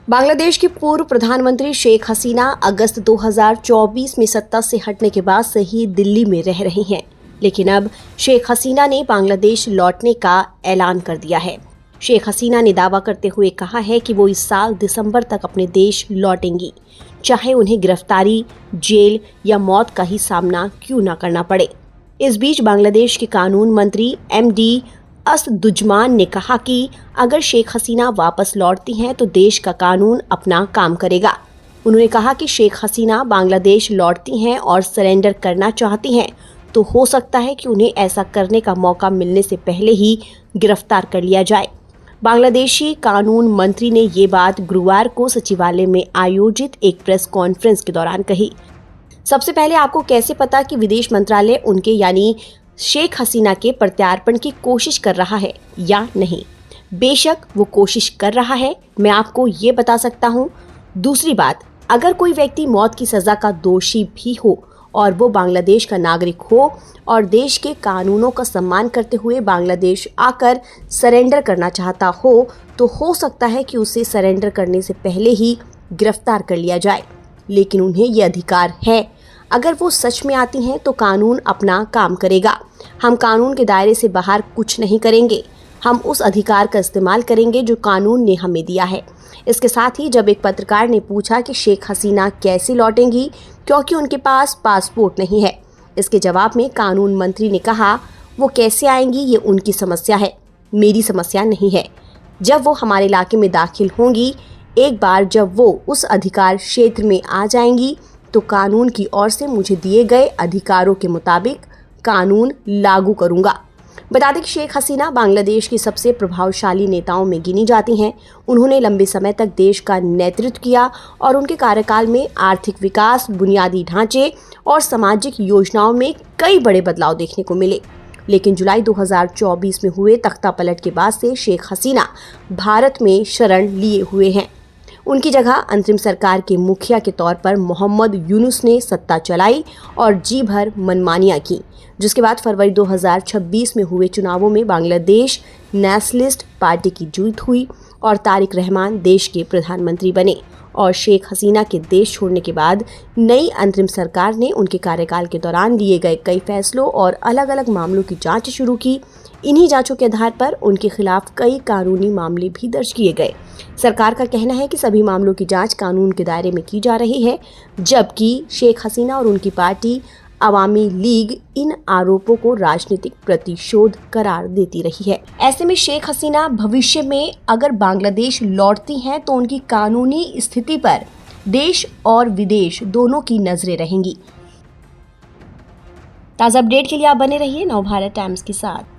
बांग्लादेश की पूर्व प्रधानमंत्री शेख हसीना अगस्त 2024 में सत्ता से हटने के बाद से ही दिल्ली में रह रही हैं। लेकिन अब शेख हसीना ने बांग्लादेश लौटने का ऐलान कर दिया है। शेख हसीना ने दावा करते हुए कहा है कि वो इस साल दिसंबर तक अपने देश लौटेंगी, चाहे उन्हें गिरफ्तारी, जेल या मौत का ही सामना क्यों न करना पड़े। इस बीच बांग्लादेश के कानून मंत्री MD असदुज्मान ने कहा कि अगर शेख हसीना वापस लौटती हैं तो देश का कानून अपना काम करेगा। उन्होंने कहा कि शेख हसीना बांग्लादेश लौटती हैं और सरेंडर करना चाहती हैं तो हो सकता है कि उन्हें ऐसा करने का मौका मिलने से पहले ही गिरफ्तार कर लिया जाए। बांग्लादेशी कानून मंत्री ने ये बात गुरुवार को सचिवालय में आयोजित एक प्रेस कॉन्फ्रेंस के दौरान कही। सबसे पहले आपको कैसे पता कि विदेश मंत्रालय उनके यानी शेख हसीना के प्रत्यार्पण की कोशिश कर रहा है या नहीं? बेशक वो कोशिश कर रहा है, मैं आपको ये बता सकता हूँ। दूसरी बात, अगर कोई व्यक्ति मौत की सज़ा का दोषी भी हो और वो बांग्लादेश का नागरिक हो और देश के कानूनों का सम्मान करते हुए बांग्लादेश आकर सरेंडर करना चाहता हो हो सकता है कि उसे सरेंडर करने से पहले ही गिरफ्तार कर लिया जाए। लेकिन उन्हें ये अधिकार है। अगर वो सच में आती हैं तो कानून अपना काम करेगा। हम कानून के दायरे से बाहर कुछ नहीं करेंगे। हम उस अधिकार का इस्तेमाल करेंगे जो कानून ने हमें दिया है। इसके साथ ही जब एक पत्रकार ने पूछा कि शेख हसीना कैसे लौटेंगी क्योंकि उनके पास पासपोर्ट नहीं है, इसके जवाब में कानून मंत्री ने कहा, वो कैसे आएंगी ये उनकी समस्या है, मेरी समस्या नहीं है। जब वो हमारे इलाके में दाखिल होंगी, एक बार जब वो उस अधिकार क्षेत्र में आ जाएंगी तो कानून की ओर से मुझे दिए गए अधिकारों के मुताबिक कानून लागू करूंगा। बता दें कि शेख हसीना बांग्लादेश की सबसे प्रभावशाली नेताओं में गिनी जाती हैं। उन्होंने लंबे समय तक देश का नेतृत्व किया और उनके कार्यकाल में आर्थिक विकास, बुनियादी ढांचे और सामाजिक योजनाओं में कई बड़े बदलाव देखने को मिले। लेकिन जुलाई 2024 में हुए तख्तापलट के बाद से शेख हसीना भारत में शरण लिए हुए हैं। उनकी जगह अंतरिम सरकार के मुखिया के तौर पर मोहम्मद यूनुस ने सत्ता चलाई और जी भर मनमानियां की, जिसके बाद फरवरी 2026 में हुए चुनावों में बांग्लादेश नेशनलिस्ट पार्टी की जीत हुई और तारिक रहमान देश के प्रधानमंत्री बने। और शेख हसीना के देश छोड़ने के बाद नई अंतरिम सरकार ने उनके कार्यकाल के दौरान लिए गए कई फैसलों और अलग अलग मामलों की जांच शुरू की। इन्हीं जांचों के आधार पर उनके खिलाफ कई कानूनी मामले भी दर्ज किए गए। सरकार का कहना है कि सभी मामलों की जांच कानून के दायरे में की जा रही है, जबकि शेख हसीना और उनकी पार्टी अवामी लीग इन आरोपों को राजनीतिक प्रतिशोध करार देती रही है। ऐसे में शेख हसीना भविष्य में अगर बांग्लादेश लौटती हैं तो उनकी कानूनी स्थिति पर देश और विदेश दोनों की नजरें रहेंगी। ताज़ा अपडेट के लिए आप बने रहिए नवभारत टाइम्स के साथ।